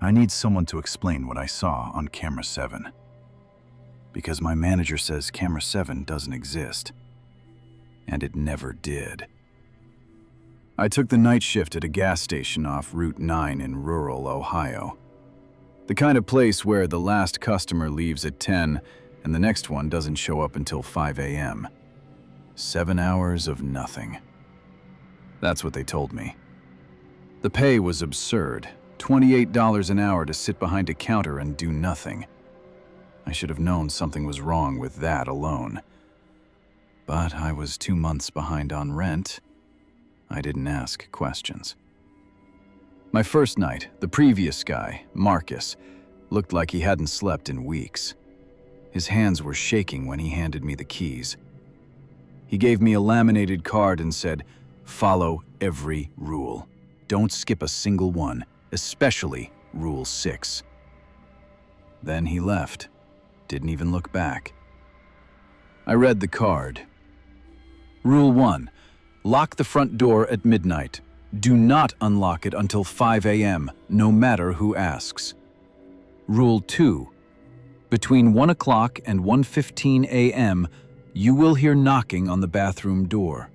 I need someone to explain what I saw on camera 7. Because my manager says camera 7 doesn't exist. And it never did. I took the night shift at a gas station off Route 9 in rural Ohio. The kind of place where the last customer leaves at 10 and the next one doesn't show up until 5 a.m. 7 hours of nothing. That's what they told me. The pay was absurd, $28 an hour to sit behind a counter and do nothing. I should have known something was wrong with that alone. But I was 2 months behind on rent. I didn't ask questions. My first night, the previous guy, Marcus, looked like he hadn't slept in weeks. His hands were shaking when he handed me the keys. He gave me a laminated card and said, "Follow every rule. Don't skip a single one, especially Rule 6. Then he left, didn't even look back. I read the card. Rule 1. Lock the front door at midnight. Do not unlock it until 5 a.m., no matter who asks. Rule 2. Between 1 o'clock and 1:15 a.m., you will hear knocking on the bathroom door.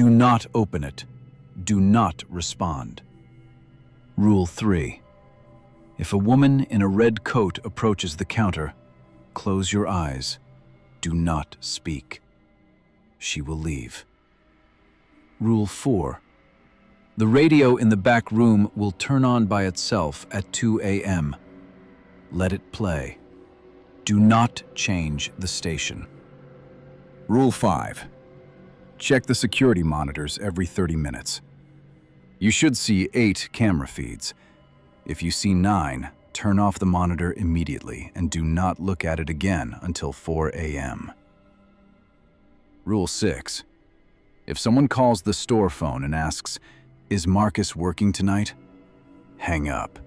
Do not open it. Do not respond. Rule 3. If a woman in a red coat approaches the counter, close your eyes. Do not speak. She will leave. Rule 4. The radio in the back room will turn on by itself at 2 a.m. Let it play. Do not change the station. Rule 5. Check the security monitors every 30 minutes. You should see 8 camera feeds. If you see 9, turn off the monitor immediately and do not look at it again until 4 a.m. Rule 6. If someone calls the store phone and asks, "Is Marcus working tonight?" hang up.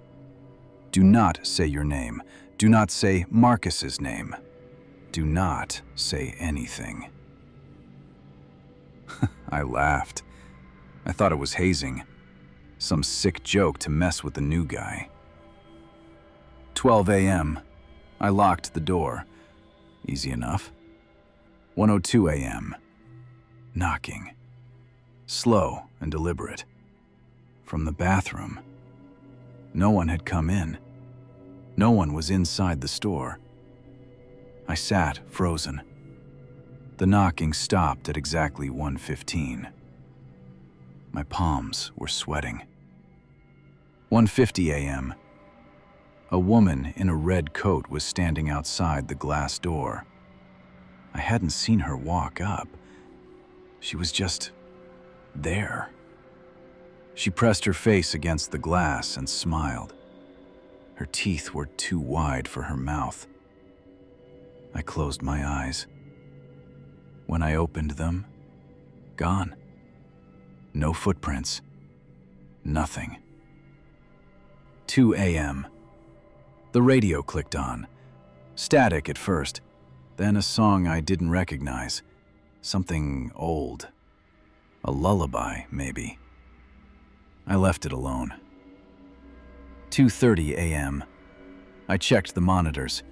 Do not say your name. Do not say Marcus's name. Do not say anything. I laughed. I thought it was hazing. Some sick joke to mess with the new guy. 12 a.m. I locked the door. Easy enough. 1:02 a.m. Knocking. Slow and deliberate. From the bathroom. No one had come in. No one was inside the store. I sat, frozen. The knocking stopped at exactly 1:15. My palms were sweating. 1:50 a.m. A woman in a red coat was standing outside the glass door. I hadn't seen her walk up. She was just there. She pressed her face against the glass and smiled. Her teeth were too wide for her mouth. I closed my eyes. When I opened them, gone. No footprints. Nothing. 2 a.m. The radio clicked on. Static at first, then a song I didn't recognize. Something old. A lullaby, maybe. I left it alone. 2:30 a.m. I checked the monitors.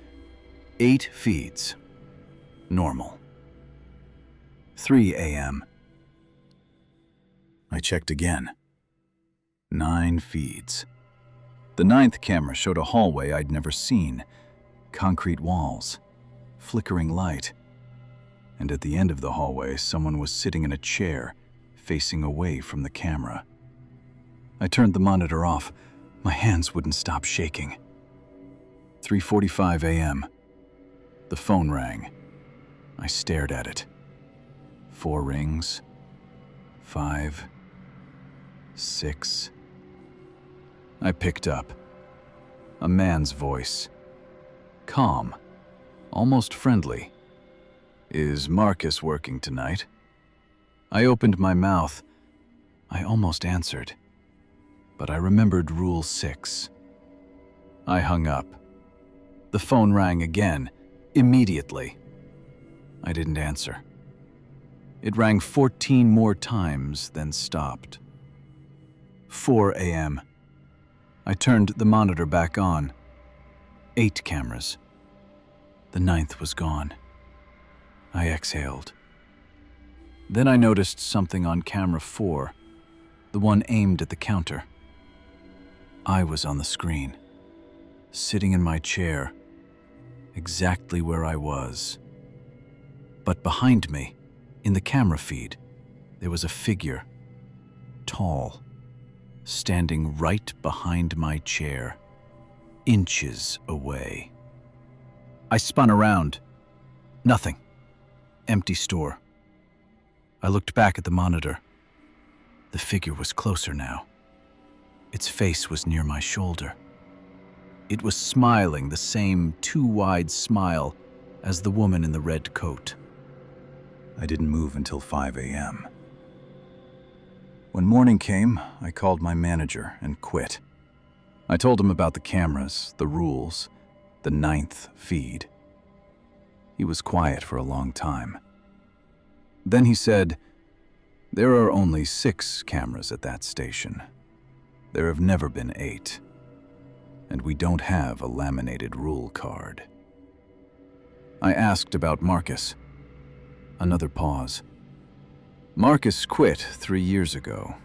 8 feeds. Normal. 3 a.m. I checked again. 9 feeds. The 9th camera showed a hallway I'd never seen. Concrete walls. Flickering light. And at the end of the hallway, someone was sitting in a chair, facing away from the camera. I turned the monitor off. My hands wouldn't stop shaking. 3:45 a.m. The phone rang. I stared at it. 4 rings. 5. 6. I picked up. A man's voice. Calm. Almost friendly. "Is Marcus working tonight?" I opened my mouth. I almost answered. But I remembered Rule 6. I hung up. The phone rang again, immediately. I didn't answer. It rang 14 more times, then stopped. 4 a.m. I turned the monitor back on. 8 cameras. The 9th was gone. I exhaled. Then I noticed something on camera 4, the one aimed at the counter. I was on the screen, sitting in my chair, exactly where I was. But behind me, in the camera feed, there was a figure, tall, standing right behind my chair, inches away. I spun around. Nothing. Empty store. I looked back at the monitor. The figure was closer now. Its face was near my shoulder. It was smiling the same too wide smile as the woman in the red coat. I didn't move until 5 a.m. When morning came, I called my manager and quit. I told him about the cameras, the rules, the 9th feed. He was quiet for a long time. Then he said, "There are only 6 cameras at that station. There have never been 8. And we don't have a laminated rule card." I asked about Marcus. Another pause. Marcus quit 3 years ago.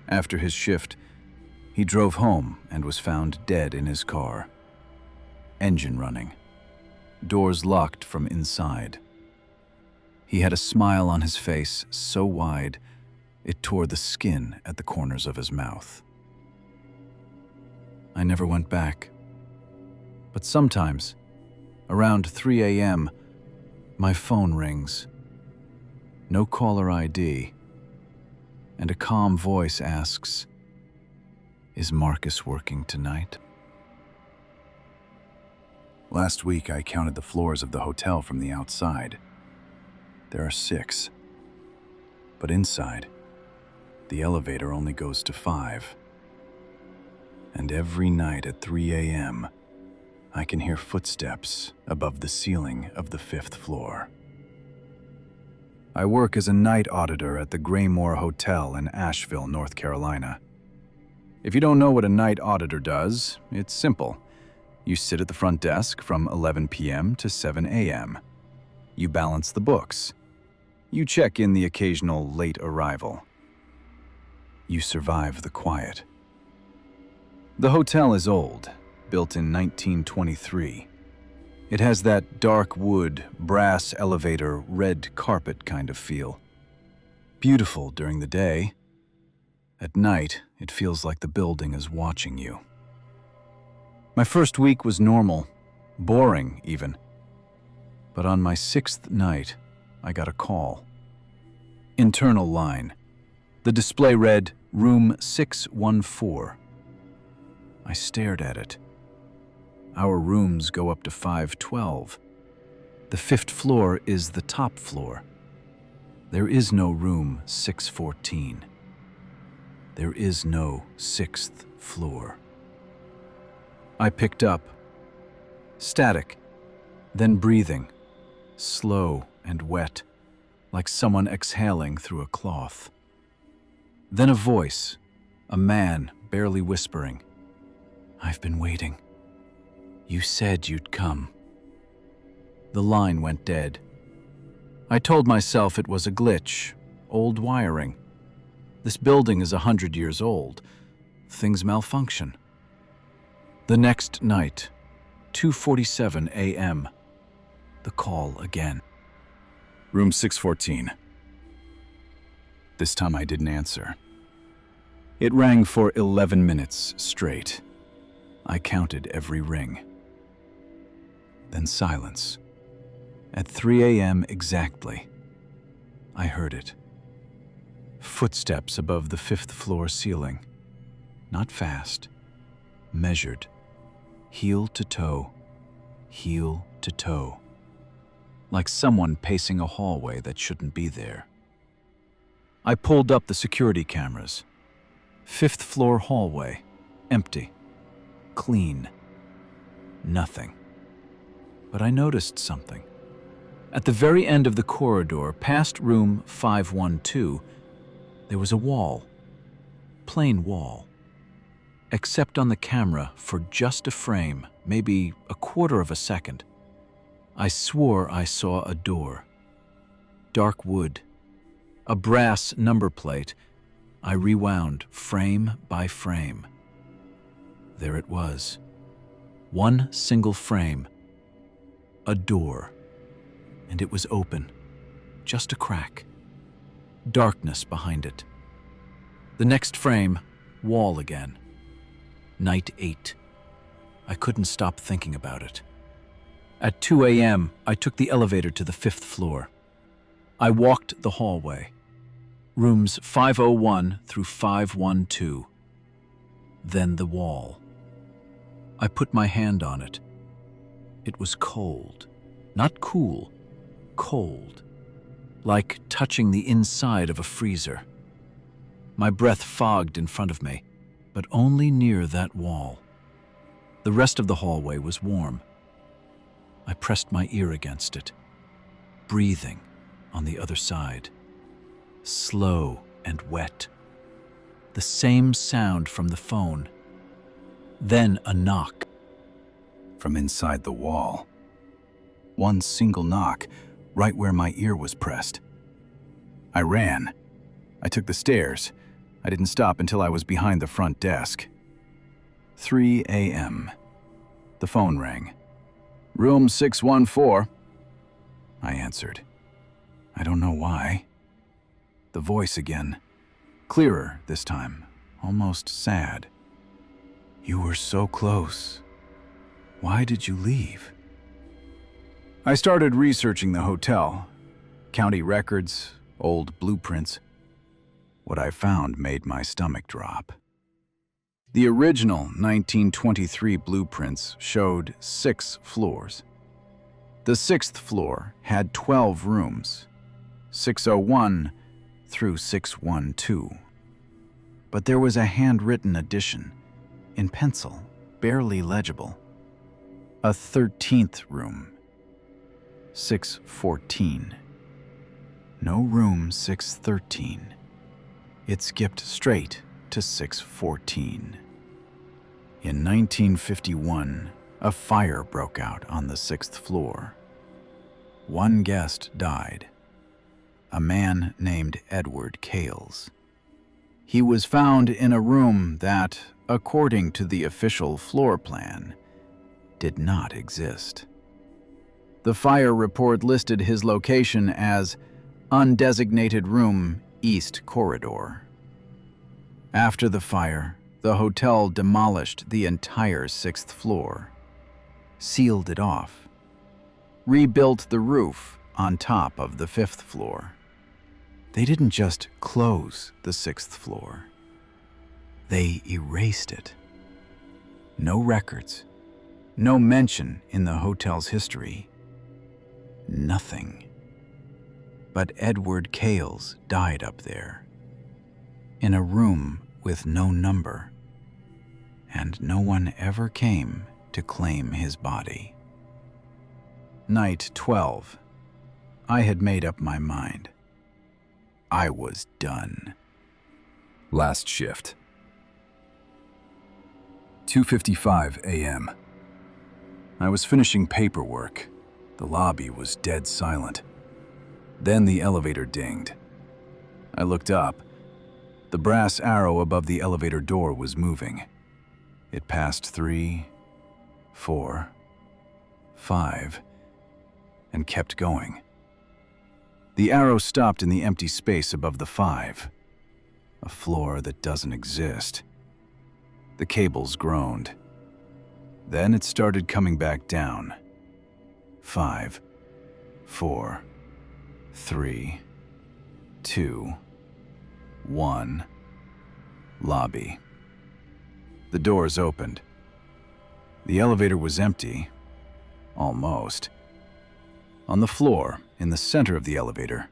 After his shift, he drove home and was found dead in his car. Engine running. Doors locked from inside. He had a smile on his face so wide, it tore the skin at the corners of his mouth. I never went back. But sometimes, around 3 a.m., my phone rings. No caller ID. And a calm voice asks, "Is Marcus working tonight?" Last week, I counted the floors of the hotel from the outside. There are 6. But inside, the elevator only goes to 5. And every night at 3 a.m., I can hear footsteps above the ceiling of the 5th floor. I work as a night auditor at the Graymore Hotel in Asheville, North Carolina. If you don't know what a night auditor does, it's simple. You sit at the front desk from 11 p.m. to 7 a.m. You balance the books. You check in the occasional late arrival. You survive the quiet. The hotel is old, built in 1923. It has that dark wood, brass elevator, red carpet kind of feel. Beautiful during the day. At night, it feels like the building is watching you. My first week was normal, boring even. But on my 6th night, I got a call. Internal line. The display read, "Room 614. I stared at it. Our rooms go up to 512. The 5th floor is the top floor. There is no room 614. There is no 6th floor. I picked up. Static, then breathing, slow and wet, like someone exhaling through a cloth. Then a voice, a man barely whispering. "I've been waiting. You said you'd come." The line went dead. I told myself it was a glitch, old wiring. This building is 100 years old. Things malfunction. The next night, 2:47 a.m., the call again. "Room 614. This time I didn't answer. It rang for 11 minutes straight. I counted every ring. Then silence. At 3 a.m. exactly, I heard it. Footsteps above the 5th floor ceiling. Not fast. Measured. Heel to toe. Heel to toe. Like someone pacing a hallway that shouldn't be there. I pulled up the security cameras. 5th floor hallway. Empty. Clean. Nothing. But I noticed something. At the very end of the corridor, past room 512, there was a wall. Plain wall. except on the camera for just a frame, maybe a quarter of a second. I swore I saw a door. Dark wood. A brass number plate. I rewound frame by frame. There it was. One single frame. A door. And it was open. Just a crack. Darkness behind it. The next frame, wall again. Night 8. I couldn't stop thinking about it. At 2 a.m., I took the elevator to the 5th floor. I walked the hallway. Rooms 501 through 512. Then the wall. I put my hand on it. It was cold. Not cool. Cold. Like touching the inside of a freezer. My breath fogged in front of me, but only near that wall. The rest of the hallway was warm. I pressed my ear against it, breathing on the other side. Slow and wet. The same sound from the phone. Then a knock. From inside the wall. One single knock, right where my ear was pressed. I ran. I took the stairs. I didn't stop until I was behind the front desk. 3 a.m. The phone rang. Room 614. I answered. I don't know why. The voice again. Clearer this time, almost sad. You were so close. Why did you leave? I started researching the hotel. County records, old blueprints. What I found made my stomach drop. The original 1923 blueprints showed 6 floors. The 6th floor had 12 rooms, 601 through 612. But there was a handwritten addition, in pencil, barely legible. A 13th room, 614. No room 613. It skipped straight to 614. In 1951, a fire broke out on the 6th floor. One guest died, a man named Edward Cales. He was found in a room that, according to the official floor plan, did not exist. The fire report listed his location as undesignated room, East Corridor. After the fire, the hotel demolished the entire 6th floor, sealed it off, rebuilt the roof on top of the 5th floor. They didn't just close the 6th floor. They erased it. No records, no mention in the hotel's history. Nothing. But Edward Cales died up there, in a room with no number, and no one ever came to claim his body. Night 12. I had made up my mind. I was done. Last shift. 2:55 a.m. I was finishing paperwork. The lobby was dead silent. Then the elevator dinged. I looked up. The brass arrow above the elevator door was moving. It passed 3, 4, 5, and kept going. The arrow stopped in the empty space above the 5, a floor that doesn't exist. The cables groaned. Then it started coming back down. 5, 4, 3, 2, 1. Lobby. The doors opened. The elevator was empty. Almost. On the floor, in the center of the elevator,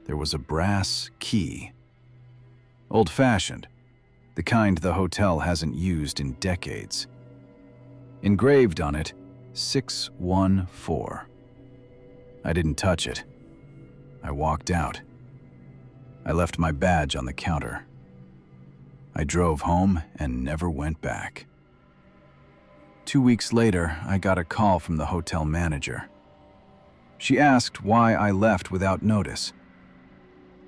there was a brass key. Old-fashioned, the kind the hotel hasn't used in decades. Engraved on it, 614. I didn't touch it. I walked out. I left my badge on the counter. I drove home and never went back. 2 weeks later, I got a call from the hotel manager. She asked why I left without notice.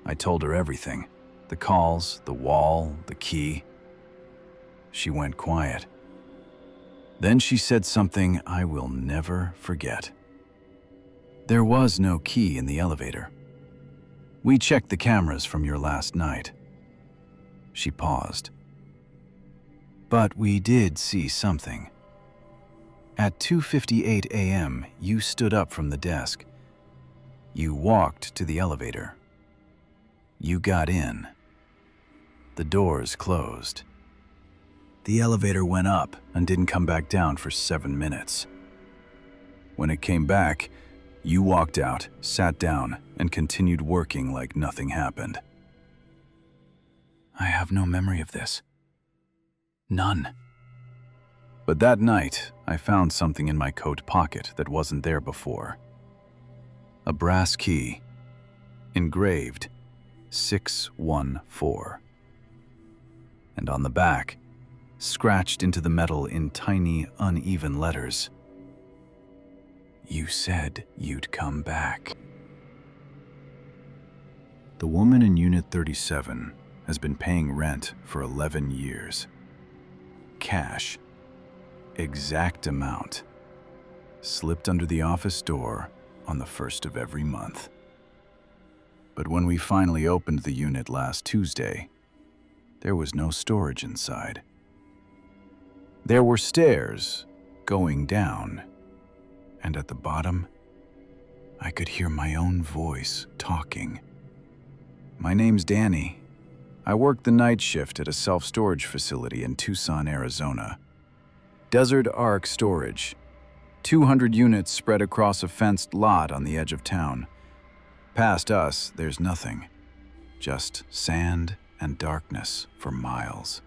I told her everything: the calls, the wall, the key. She went quiet. Then she said something I will never forget. There was no key in the elevator. We checked the cameras from your last night. She paused. But we did see something. At 2:58 a.m., you stood up from the desk. You walked to the elevator. You got in. The doors closed. The elevator went up and didn't come back down for 7 minutes. When it came back, you walked out, sat down, and continued working like nothing happened. I have no memory of this. None. But that night, I found something in my coat pocket that wasn't there before. A brass key, engraved 614. And on the back, scratched into the metal in tiny, uneven letters, you said you'd come back. The woman in Unit 37 has been paying rent for 11 years. Cash. Exact amount. Slipped under the office door on the 1st of every month. But when we finally opened the unit last Tuesday, there was no storage inside. There were stairs going down, and at the bottom, I could hear my own voice talking. My name's Danny. I work the night shift at a self-storage facility in Tucson, Arizona. Desert Arc Storage. 200 units spread across a fenced lot on the edge of town. Past us, there's nothing. Just sand and darkness for miles.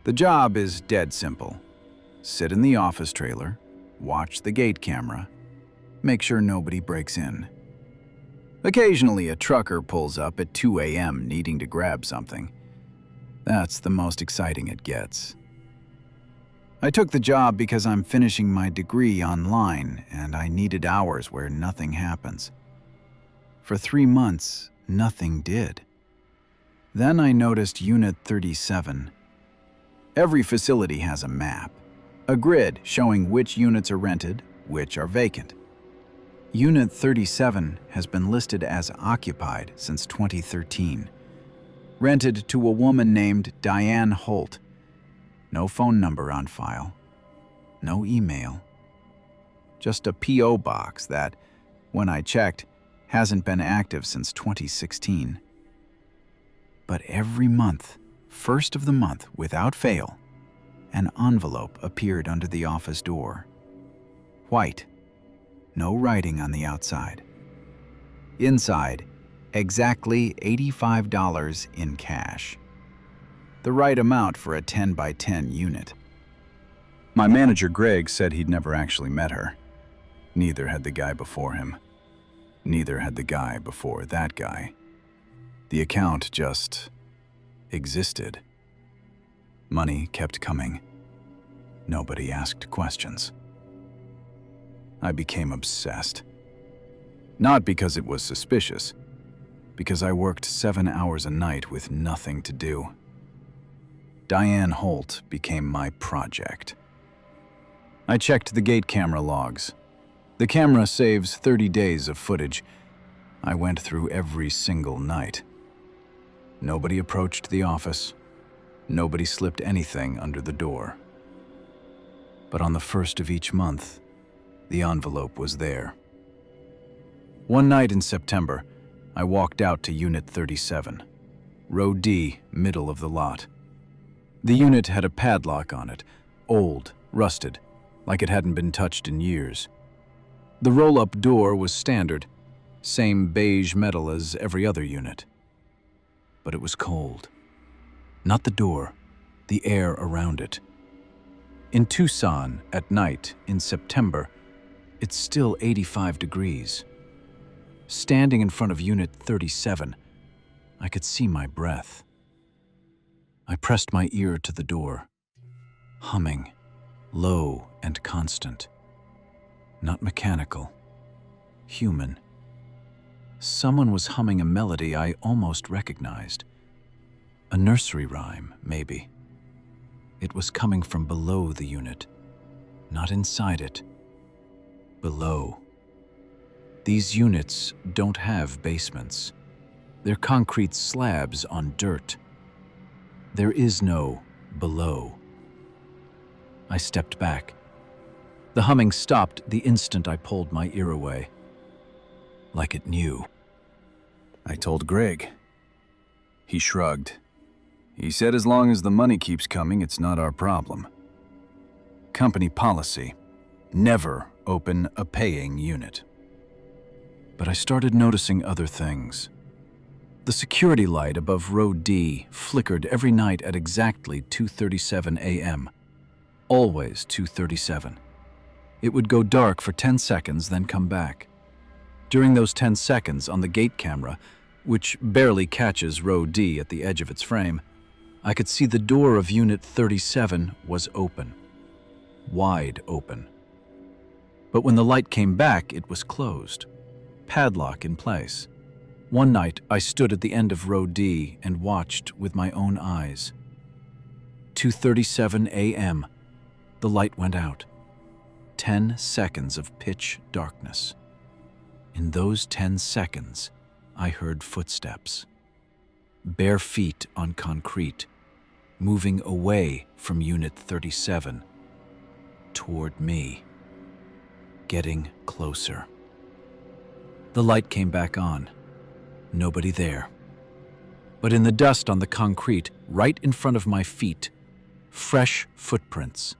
The job is dead simple. Sit in the office trailer, watch the gate camera, make sure nobody breaks in. Occasionally, a trucker pulls up at 2 a.m. needing to grab something. That's the most exciting it gets. I took the job because I'm finishing my degree online and I needed hours where nothing happens. For 3 months, nothing did. Then I noticed Unit 37. Every facility has a map, a grid showing which units are rented, which are vacant. Unit 37 has been listed as occupied since 2013. Rented to a woman named Diane Holt. No phone number on file. No email. Just a P.O. box that, when I checked, hasn't been active since 2016. But every month, first of the month, without fail, an envelope appeared under the office door. White. No writing on the outside. Inside, exactly $85 in cash. The right amount for a 10 by 10 unit. My manager Greg said he'd never actually met her. Neither had the guy before him. Neither had the guy before that guy. The account just existed. Money kept coming. Nobody asked questions. I became obsessed. Not because it was suspicious, because I worked 7 hours a night with nothing to do. Diane Holt became my project. I checked the gate camera logs. The camera saves 30 days of footage. I went through every single night. Nobody approached the office. Nobody slipped anything under the door. But on the 1st of each month, the envelope was there. One night in September, I walked out to Unit 37, Row D, middle of the lot. The unit had a padlock on it, old, rusted, like it hadn't been touched in years. The roll-up door was standard, same beige metal as every other unit. But it was cold. Not the door, the air around it. In Tucson, at night, in September, it's still 85 degrees. Standing in front of Unit 37, I could see my breath. I pressed my ear to the door, humming, low and constant. Not mechanical, human. Someone was humming a melody I almost recognized. A nursery rhyme, maybe. It was coming from below the unit, not inside it. Below. These units don't have basements. They're concrete slabs on dirt. There is no below. I stepped back. The humming stopped the instant I pulled my ear away. Like it knew. I told Greg. He shrugged. He said as long as the money keeps coming, it's not our problem. Company policy: never open a paying unit. But I started noticing other things. The security light above row D flickered every night at exactly 2:37 a.m. Always 2:37. It would go dark for 10 seconds, then come back. During those 10 seconds on the gate camera, which barely catches row D at the edge of its frame, I could see the door of Unit 37 was open. Wide open. But when the light came back, it was closed. Padlock in place. One night, I stood at the end of row D and watched with my own eyes. 2:37 a.m. The light went out. 10 seconds of pitch darkness. In those 10 seconds, I heard footsteps. Bare feet on concrete, moving away from Unit 37, toward me, getting closer. The light came back on. Nobody there. But in the dust on the concrete, right in front of my feet, fresh footprints.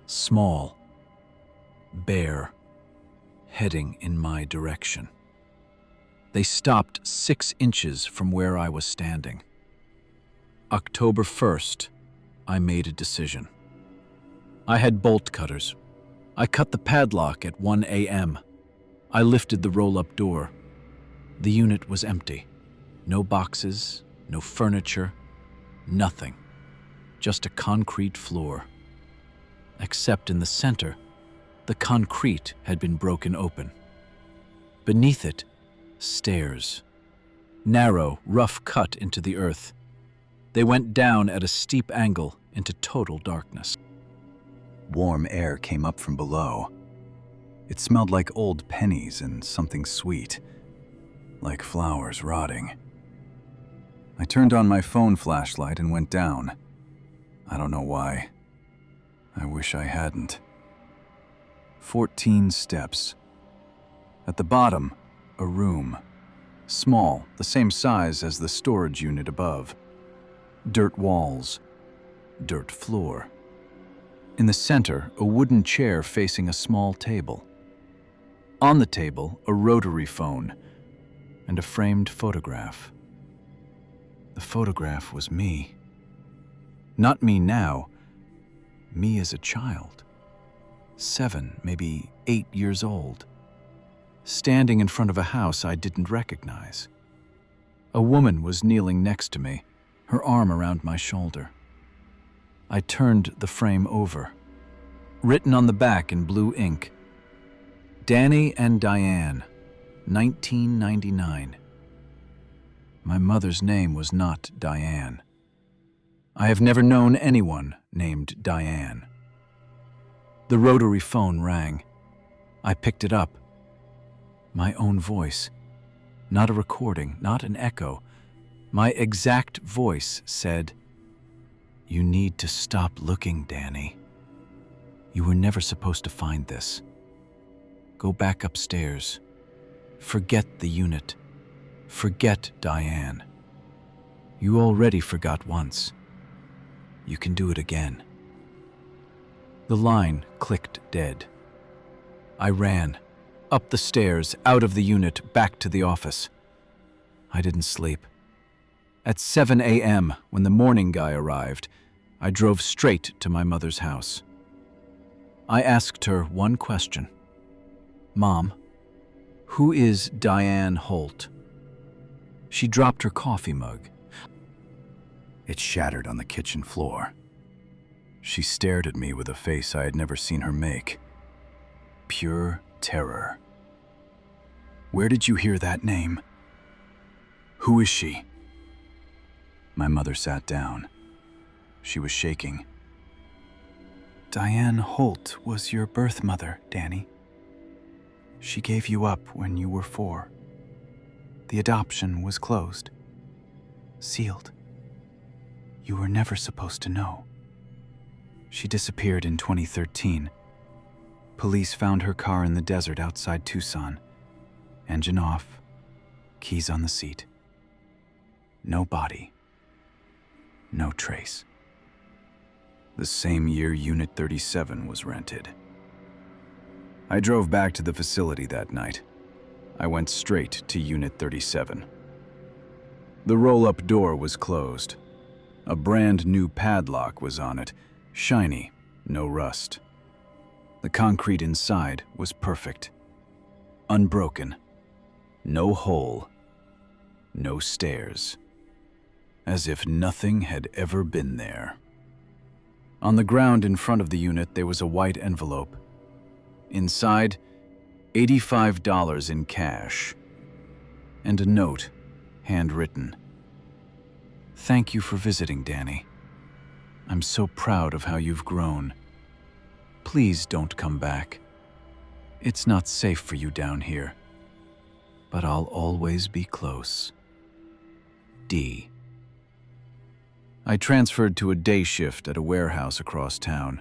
Small, bare, heading in my direction. They stopped 6 inches from where I was standing. October 1st, I made a decision. I had bolt cutters. I cut the padlock at 1 a.m. I lifted the roll-up door. The unit was empty. No boxes, no furniture, nothing. Just a concrete floor. Except in the center, the concrete had been broken open. Beneath it, stairs. Narrow, rough cut into the earth. They went down at a steep angle into total darkness. Warm air came up from below. It smelled like old pennies and something sweet, like flowers rotting. I turned on my phone flashlight and went down. I don't know why. I wish I hadn't. 14 steps. At the bottom, a room. Small, the same size as the storage unit above. Dirt walls. Dirt floor. In the center, a wooden chair facing a small table. On the table, a rotary phone and a framed photograph. The photograph was me. Not me now, me as a child. 7, maybe 8 years old. Standing in front of a house I didn't recognize. A woman was kneeling next to me, her arm around my shoulder. I turned the frame over. Written on the back in blue ink, Danny and Diane, 1999. My mother's name was not Diane. I have never known anyone named Diane. The rotary phone rang. I picked it up. My own voice. Not a recording, not an echo. My exact voice said, "You need to stop looking, Danny. You were never supposed to find this. Go back upstairs. Forget the unit. Forget Diane. You already forgot once. You can do it again." The line clicked dead. I ran, up the stairs, out of the unit, back to the office. I didn't sleep. At 7 a.m., when the morning guy arrived, I drove straight to my mother's house. I asked her one question. "Mom, who is Diane Holt?" She dropped her coffee mug. It shattered on the kitchen floor. She stared at me with a face I had never seen her make. Pure terror. "Where did you hear that name? Who is she?" My mother sat down. She was shaking. "Diane Holt was your birth mother, Danny. She gave you up when you were 4. The adoption was closed. Sealed. You were never supposed to know. She disappeared in 2013. Police found her car in the desert outside Tucson. Engine off, keys on the seat. No body. No trace." The same year Unit 37 was rented. I drove back to the facility that night. I went straight to Unit 37. The roll-up door was closed. A brand new padlock was on it, shiny, no rust. The concrete inside was perfect. Unbroken. No hole. No stairs. As if nothing had ever been there. On the ground in front of the unit, there was a white envelope. Inside, $85 in cash. And a note, handwritten. "Thank you for visiting, Danny. I'm so proud of how you've grown. Please don't come back. It's not safe for you down here. But I'll always be close. D." I transferred to a day shift at a warehouse across town.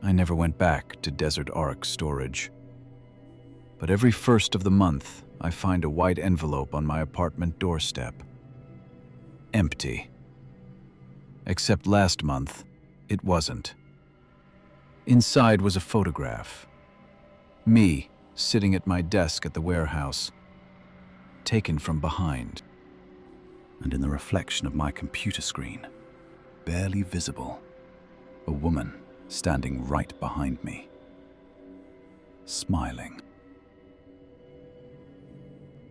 I never went back to Desert Ark storage. But every first of the month, I find a white envelope on my apartment doorstep. Empty. Except last month, it wasn't. Inside was a photograph. Me, sitting at my desk at the warehouse, taken from behind. And in the reflection of my computer screen, barely visible, a woman standing right behind me, smiling.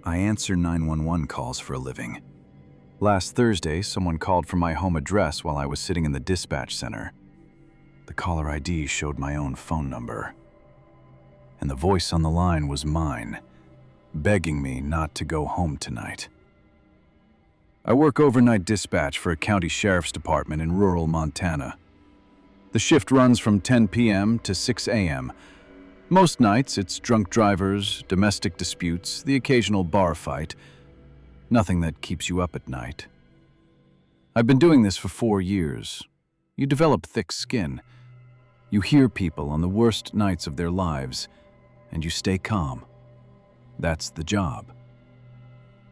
I answer 911 calls for a living. Last Thursday, someone called from my home address while I was sitting in the dispatch center. The caller ID showed my own phone number. And the voice on the line was mine, begging me not to go home tonight. I work overnight dispatch for a county sheriff's department in rural Montana. The shift runs from 10 p.m. to 6 a.m. Most nights, it's drunk drivers, domestic disputes, the occasional bar fight. Nothing that keeps you up at night. I've been doing this for 4 years. You develop thick skin. You hear people on the worst nights of their lives, and you stay calm. That's the job.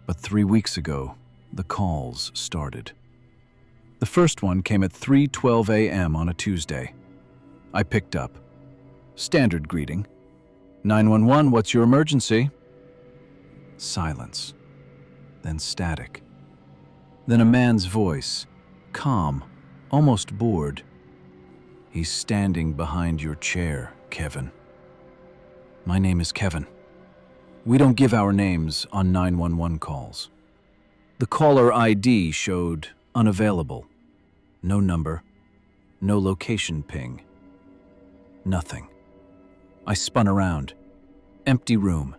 But 3 weeks ago, the calls started. The first one came at 3:12 a.m. on a Tuesday. I picked up. Standard greeting. 911, what's your emergency? Silence. Then static. Then a man's voice, calm, almost bored. He's standing behind your chair, Kevin. My name is Kevin. We don't give our names on 911 calls. The caller ID showed unavailable. No number, no location ping. Nothing. I spun around. Empty room.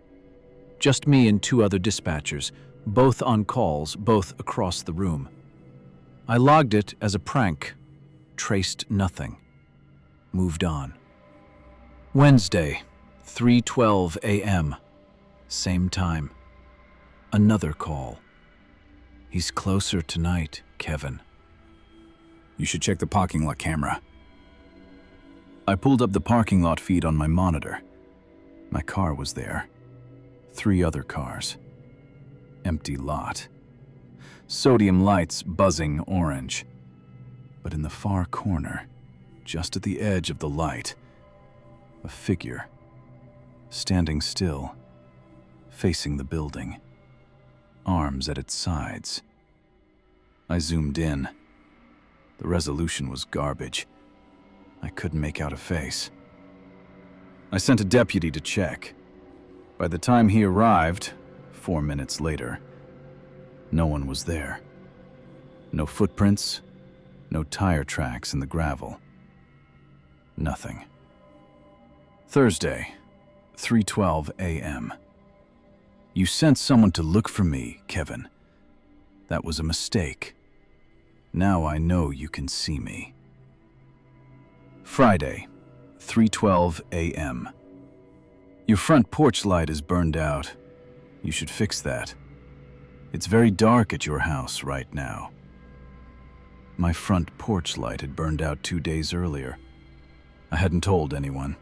Just me and 2 other dispatchers, both on calls, both across the room. I logged it as a prank. Traced nothing. Moved on. Wednesday, 3:12 a.m. Same time. Another call. He's closer tonight, Kevin. You should check the parking lot camera. I pulled up the parking lot feed on my monitor. My car was there. 3 other cars. Empty lot. Sodium lights buzzing orange. But in the far corner, just at the edge of the light, a figure. Standing still, facing the building. Arms at its sides. I zoomed in. The resolution was garbage. I couldn't make out a face. I sent a deputy to check. By the time he arrived, 4 minutes later, no one was there. No footprints, no tire tracks in the gravel. Nothing. Thursday, 3:12 a.m. You sent someone to look for me, Kevin. That was a mistake. Now I know you can see me. Friday, 3:12 a.m. Your front porch light is burned out. You should fix that. It's very dark at your house right now. My front porch light had burned out 2 days earlier. I hadn't told anyone.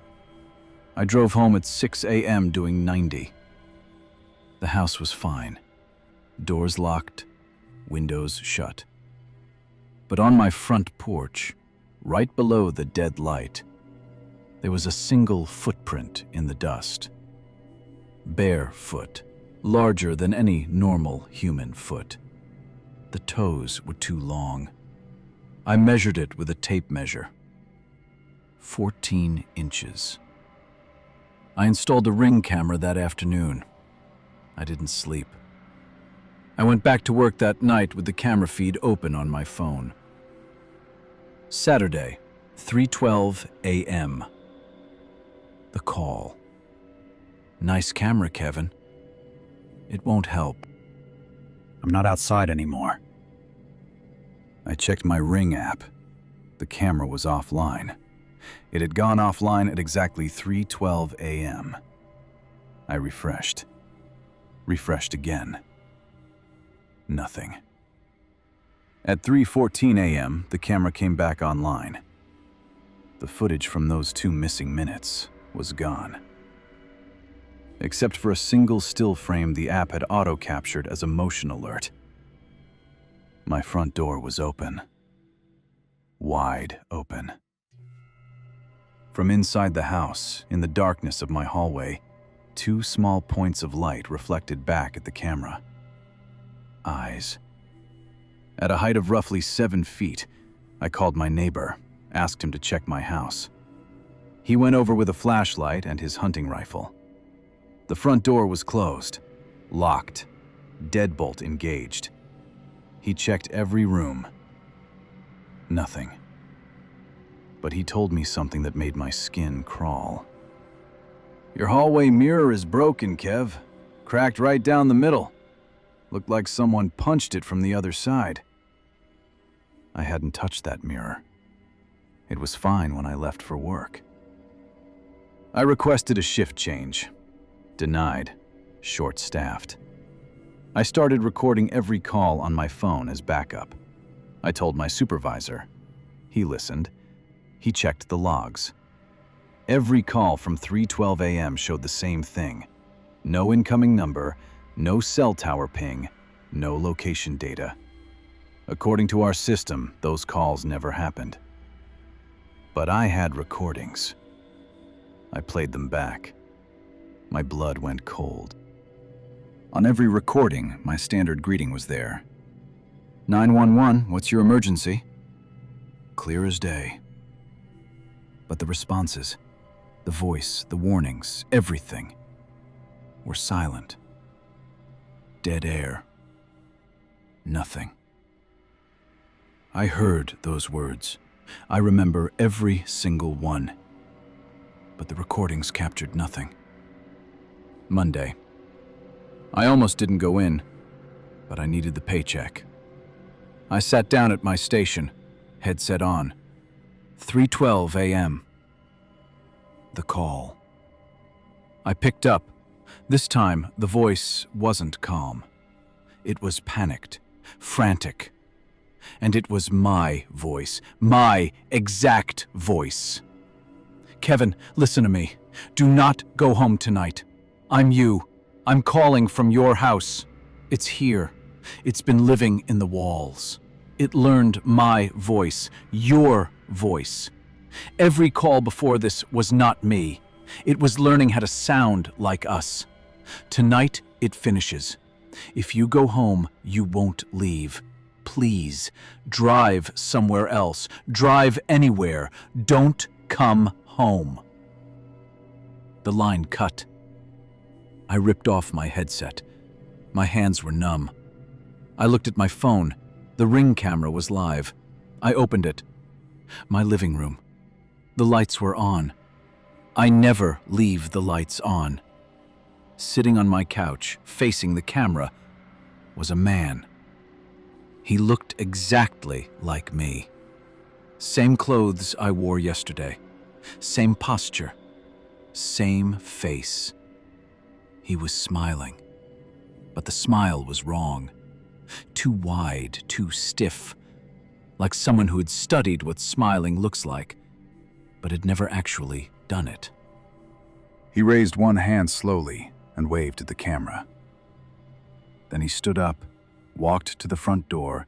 I drove home at 6 a.m. doing 90. The house was fine. Doors locked, windows shut. But on my front porch, right below the dead light, there was a single footprint in the dust. Bare foot, larger than any normal human foot. The toes were too long. I measured it with a tape measure. 14 inches. I installed a Ring camera that afternoon. I didn't sleep. I went back to work that night with the camera feed open on my phone. Saturday, 3:12 a.m. The call. Nice camera, Kevin. It won't help. I'm not outside anymore. I checked my Ring app. The camera was offline. It had gone offline at exactly 3:12 a.m. I refreshed. Refreshed again. Nothing. At 3:14 a.m., the camera came back online. The footage from those 2 missing minutes was gone. Except for a single still frame the app had auto-captured as a motion alert. My front door was open. Wide open. From inside the house, in the darkness of my hallway, 2 small points of light reflected back at the camera. Eyes. At a height of roughly 7 feet, I called my neighbor, asked him to check my house. He went over with a flashlight and his hunting rifle. The front door was closed, locked, deadbolt engaged. He checked every room. Nothing. But he told me something that made my skin crawl. Your hallway mirror is broken, Kev. Cracked right down the middle. Looked like someone punched it from the other side. I hadn't touched that mirror. It was fine when I left for work. I requested a shift change. Denied. Short-staffed. I started recording every call on my phone as backup. I told my supervisor. He listened. He checked the logs. Every call from 3:12 a.m. showed the same thing. No incoming number, no cell tower ping, no location data. According to our system, those calls never happened. But I had recordings. I played them back. My blood went cold. On every recording, my standard greeting was there. 911, what's your emergency? Clear as day. But the responses, the voice, the warnings, everything were silent. Dead air. Nothing. I heard those words. I remember every single one. But the recordings captured nothing. Monday. I almost didn't go in, but I needed the paycheck. I sat down at my station, headset on. 3:12 a.m. The call. I picked up. This time, the voice wasn't calm. It was panicked, frantic. And it was my voice, my exact voice. Kevin, listen to me. Do not go home tonight. I'm you. I'm calling from your house. It's here. It's been living in the walls. It learned my voice, your voice. Every call before this was not me. It was learning how to sound like us. Tonight, it finishes. If you go home, you won't leave. Please, drive somewhere else. Drive anywhere. Don't come home. The line cut. I ripped off my headset. My hands were numb. I looked at my phone. The Ring camera was live. I opened it. My living room. The lights were on. I never leave the lights on. Sitting on my couch, facing the camera, was a man. He looked exactly like me. Same clothes I wore yesterday. Same posture. Same face. He was smiling. But the smile was wrong. Too wide, too stiff. Like someone who had studied what smiling looks like, but had never actually done it. He raised one hand slowly and waved at the camera. Then he stood up, walked to the front door,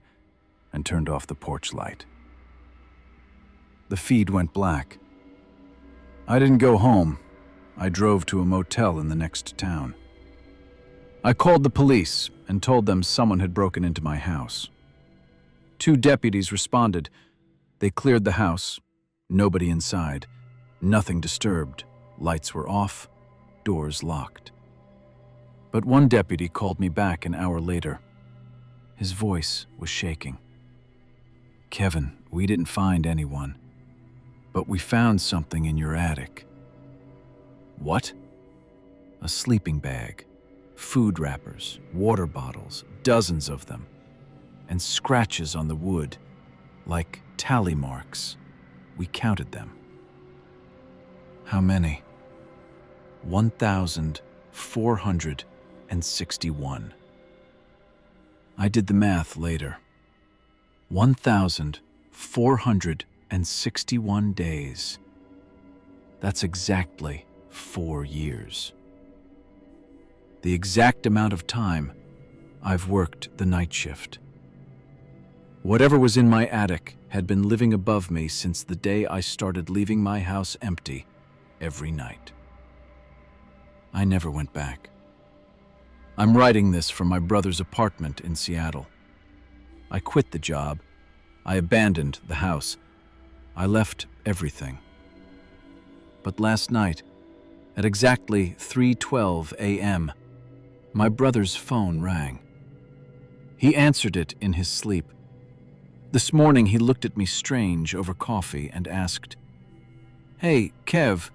and turned off the porch light. The feed went black. I didn't go home. I drove to a motel in the next town. I called the police and told them someone had broken into my house. 2 deputies responded. They cleared the house. Nobody inside. Nothing disturbed. Lights were off. Doors locked. But one deputy called me back an hour later. His voice was shaking. "Kevin, we didn't find anyone, but we found something in your attic." "What?" "A sleeping bag, food wrappers, water bottles, dozens of them, and scratches on the wood, like tally marks. We counted them." "How many?" 1,461. I did the math later. 1,461 days. That's exactly 4 years. The exact amount of time I've worked the night shift. Whatever was in my attic had been living above me since the day I started leaving my house empty every night. I never went back. I'm writing this from my brother's apartment in Seattle. I quit the job. I abandoned the house. I left everything. But last night, at exactly 3:12 a.m., my brother's phone rang. He answered it in his sleep. This morning he looked at me strange over coffee and asked, "Hey, Kev,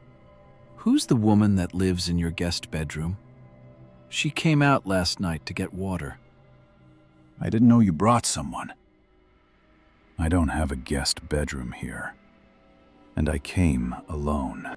who's the woman that lives in your guest bedroom? She came out last night to get water." "I didn't know you brought someone." "I don't have a guest bedroom here, and I came alone."